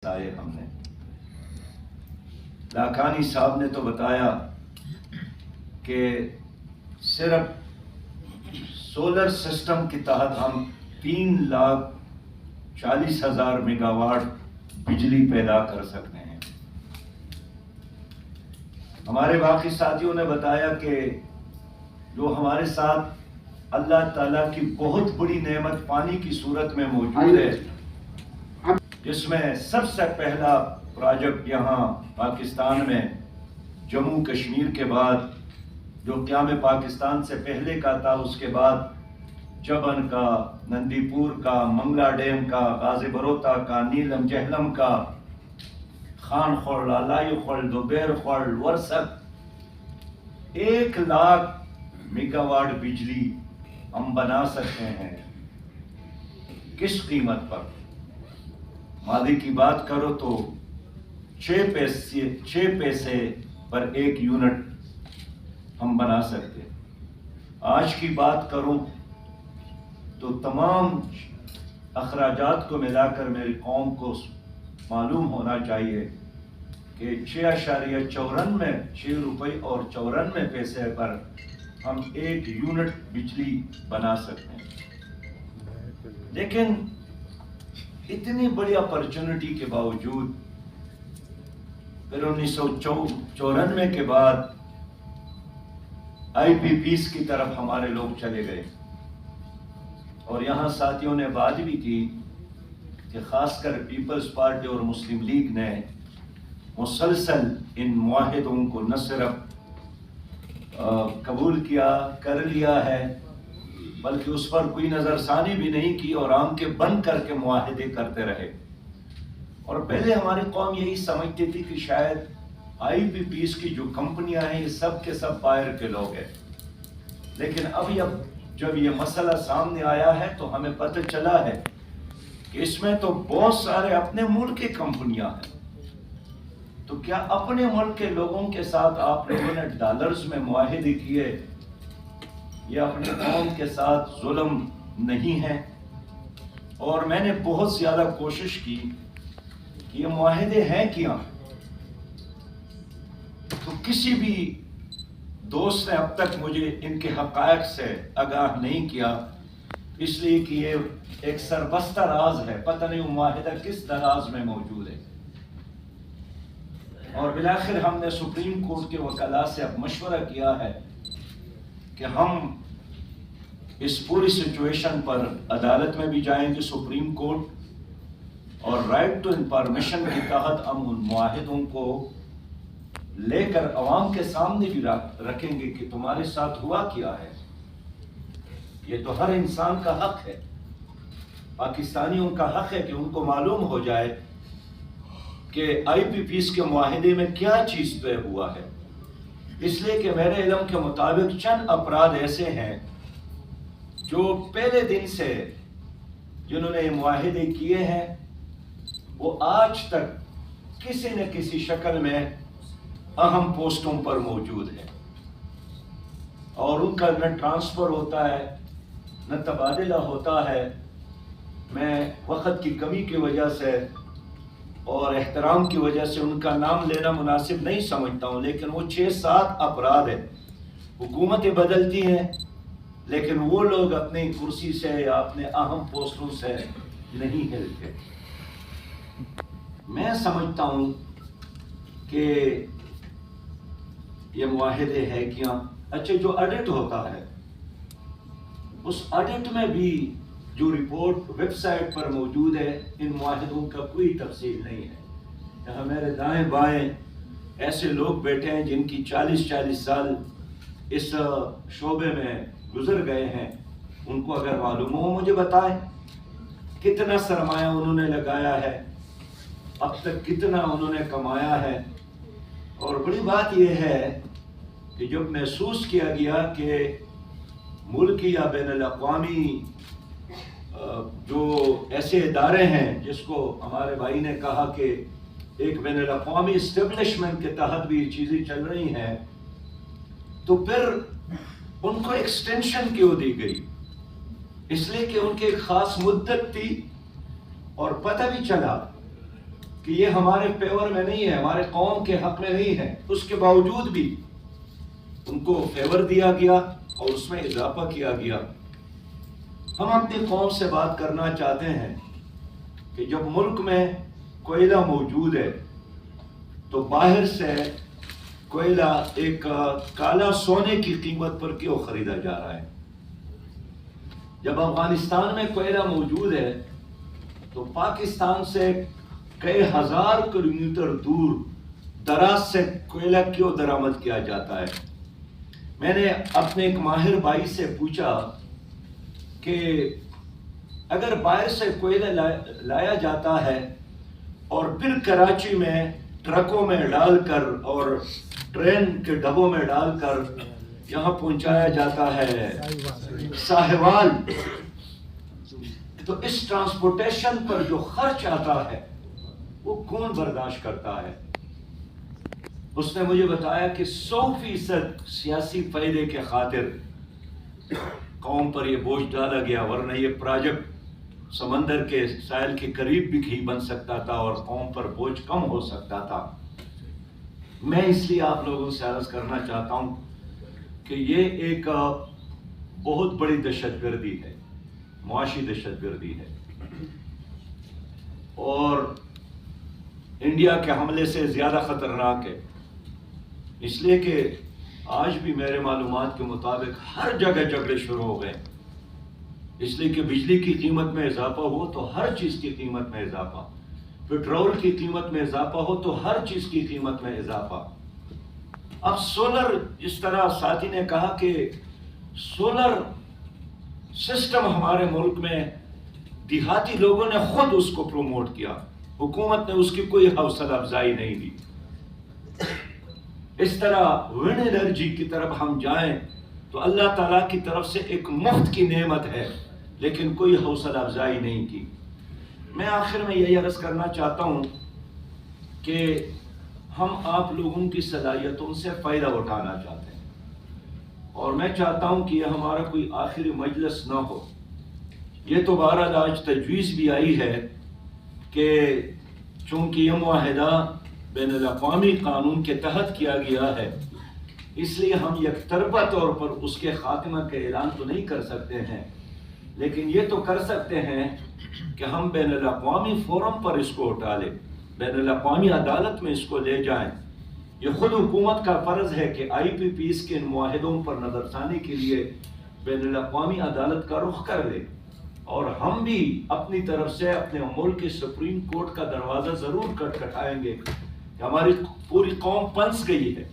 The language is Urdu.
بتائے ہم نے. لاکھانی صاحب نے تو بتایا کہ صرف سولر سسٹم کے تحت ہم 3,40,000 میگا واٹ بجلی پیدا کر سکتے ہیں. ہمارے باقی ساتھیوں نے بتایا کہ جو ہمارے ساتھ اللہ تعالیٰ کی بہت بڑی نعمت پانی کی صورت میں موجود ہے، جس میں سب سے پہلا پروجیکٹ یہاں پاکستان میں جموں کشمیر کے بعد جو قیام پاکستان سے پہلے کا تھا، اس کے بعد جبن کا، نندی پور کا، منگلا ڈیم کا، غازی بروتا کا، نیلم جہلم کا، خان خور، لالائی خور، دوبیر خور، ورسک 1,00,000 میگا واٹ بجلی ہم بنا سکتے ہیں. کس قیمت پر؟ ماضی کی بات کرو تو 6 پیسے پر 1 یونٹ ہم بنا سکتے. آج کی بات کروں تو تمام اخراجات کو ملا کر میری قوم کو معلوم ہونا چاہیے کہ 6 روپے اور 94 پیسے پر ہم 1 یونٹ بجلی بنا سکتے ہیں. لیکن اتنی بڑی اپرچونٹی کے باوجود پھر 1994 کے بعد IPPs کی طرف ہمارے لوگ چلے گئے. اور یہاں ساتھیوں نے بات بھی کی کہ خاص کر پیپلز پارٹی اور مسلم لیگ نے مسلسل ان معاہدوں کو نہ صرف قبول کر لیا ہے، بلکہ اس پر کوئی نظر ثانی بھی نہیں کی اور آنکھیں بند کر کے معاہدے کرتے رہے. اور پہلے ہماری قوم یہی سمجھتی تھی کہ شاید IPPs کی جو کمپنیاں ہیں یہ سب کے سب باہر کے لوگ ہیں. لیکن جب یہ مسئلہ سامنے آیا ہے تو ہمیں پتہ چلا ہے کہ اس میں تو بہت سارے اپنے ملک کی کمپنیاں ہیں. تو کیا اپنے ملک کے لوگوں کے ساتھ آپ لوگوں نے ڈالرز میں معاہدے کیے؟ یہ اپنی قوم کے ساتھ ظلم نہیں ہے؟ اور میں نے بہت زیادہ کوشش کی کہ یہ معاہدے ہیں کیا، تو کسی بھی دوست نے اب تک مجھے ان کے حقائق سے آگاہ نہیں کیا، اس لیے کہ یہ ایک سربستہ راز ہے، پتہ نہیں وہ معاہدہ کس دراز میں موجود ہے. اور بالآخر ہم نے سپریم کورٹ کے وکلاء سے اب مشورہ کیا ہے کہ ہم اس پوری سچویشن پر عدالت میں بھی جائیں گے، سپریم کورٹ، اور رائٹ ٹو انفارمیشن کے تحت ہم ان معاہدوں کو لے کر عوام کے سامنے بھی رکھیں گے کہ تمہارے ساتھ ہوا کیا ہے. یہ تو ہر انسان کا حق ہے، پاکستانیوں کا حق ہے کہ ان کو معلوم ہو جائے کہ IPPs کے معاہدے میں کیا چیز طے ہوا ہے. اس لیے کہ میرے علم کے مطابق چند افراد ایسے ہیں جو پہلے دن سے جنہوں نے یہ معاہدے کیے ہیں وہ آج تک کسی نہ کسی شکل میں اہم پوسٹوں پر موجود ہے، اور ان کا نہ ٹرانسفر ہوتا ہے نہ تبادلہ ہوتا ہے. میں وقت کی کمی کی وجہ سے اور احترام کی وجہ سے ان کا نام لینا مناسب نہیں سمجھتا ہوں، لیکن وہ 6-7 افراد ہیں. حکومتیں بدلتی ہیں لیکن وہ لوگ اپنی کرسی سے یا اپنے اہم پوسٹوں سے نہیں ہلتے. میں سمجھتا ہوں کہ یہ معاہدے ہے کیا. اچھا، جو آڈٹ ہوتا ہے اس آڈٹ میں بھی جو رپورٹ ویب سائٹ پر موجود ہے ان معاہدوں کا کوئی تفصیل نہیں ہے. یہاں میرے دائیں بائیں ایسے لوگ بیٹھے ہیں جن کی 40 سال اس شعبے میں گزر گئے ہیں. ان کو اگر معلوم ہو مجھے بتائیں کتنا سرمایہ انہوں نے لگایا ہے، اب تک کتنا انہوں نے کمایا ہے. اور بڑی بات یہ ہے کہ جب محسوس کیا گیا کہ ملکی یا بین الاقوامی جو ایسے ادارے ہیں جس کو ہمارے بھائی نے کہا کہ ایک بین الاقوامی اسٹیبلشمنٹ کے تحت بھی یہ چیزیں چل رہی ہیں، تو پھر ان کو ایکسٹینشن کیوں دی گئی؟ اس لیے کہ ان کی ایک خاص مدت تھی اور پتہ بھی چلا کہ یہ ہمارے فیور میں نہیں ہے، ہمارے قوم کے حق میں نہیں ہے، اس کے باوجود بھی ان کو فیور دیا گیا اور اس میں اضافہ کیا گیا۔ ہم اپنی قوم سے بات کرنا چاہتے ہیں کہ جب ملک میں کوئلہ موجود ہے تو باہر سے کوئلہ ایک کالا سونے کی قیمت پر کیوں خریدا جا رہا ہے؟ جب افغانستان میں کوئلہ موجود ہے تو پاکستان سے کئی ہزار کلومیٹر دور دراز سے کوئلہ کیوں درآمد کیا جاتا ہے؟ میں نے اپنے ایک ماہر بھائی سے پوچھا کہ اگر باہر سے کوئلہ لایا جاتا ہے اور پھر کراچی میں ٹرکوں میں ڈال کر اور ٹرین کے ڈبوں میں ڈال کر یہاں پہنچایا جاتا ہے ساہیوال، تو اس ٹرانسپورٹیشن پر جو خرچ آتا ہے وہ کون برداشت کرتا ہے؟ اس نے مجھے بتایا کہ 100% سیاسی فائدے کے خاطر قوم پر یہ بوجھ ڈالا گیا، ورنہ یہ پروجیکٹ سمندر کے ساحل کے قریب بھی بن سکتا تھا اور قوم پر بوجھ کم ہو سکتا تھا۔ میں اس لیے آپ لوگوں سے عرض کرنا چاہتا ہوں کہ یہ ایک بہت بڑی دہشت گردی ہے، معاشی دہشت گردی ہے، اور انڈیا کے حملے سے زیادہ خطرناک ہے، اس لیے کہ آج بھی میرے معلومات کے مطابق ہر جگہ جھگڑے شروع ہو گئے، اس لیے کہ بجلی کی قیمت میں اضافہ ہو تو ہر چیز کی قیمت میں اضافہ، پیٹرول کی قیمت میں اضافہ ہو تو ہر چیز کی قیمت میں اضافہ۔ اب سولر، جس طرح ساتھی نے کہا کہ سولر سسٹم ہمارے ملک میں دیہاتی لوگوں نے خود اس کو پروموٹ کیا، حکومت نے اس کی کوئی حوصلہ افزائی نہیں دی۔ اس طرح ونڈ انرجی کی طرف ہم جائیں تو اللہ تعالیٰ کی طرف سے ایک مفت کی نعمت ہے، لیکن کوئی حوصلہ افزائی نہیں کی۔ میں آخر میں یہی عرض کرنا چاہتا ہوں کہ ہم آپ لوگوں کی صلاحیتوں سے فائدہ اٹھانا چاہتے ہیں، اور میں چاہتا ہوں کہ یہ ہمارا کوئی آخری مجلس نہ ہو۔ یہ تو بہرحال آج تجویز بھی آئی ہے کہ چونکہ یہ معاہدہ بین الاقوامی قانون کے تحت کیا گیا ہے، اس لیے ہم یک طرفہ طور پر اس کے خاتمہ کے اعلان تو نہیں کر سکتے ہیں، لیکن یہ تو کر سکتے ہیں کہ ہم بین الاقوامی فورم پر اس کو اٹھا لیں، بین الاقوامی عدالت میں اس کو لے جائیں۔ یہ خود حکومت کا فرض ہے کہ آئی پی پیز کے ان معاہدوں پر نظر ثانی کے لیے بین الاقوامی عدالت کا رخ کر لے، اور ہم بھی اپنی طرف سے اپنے ملک کے سپریم کورٹ کا دروازہ ضرور کھٹکھٹائیں گے کہ ہماری پوری قوم پنس گئی ہے،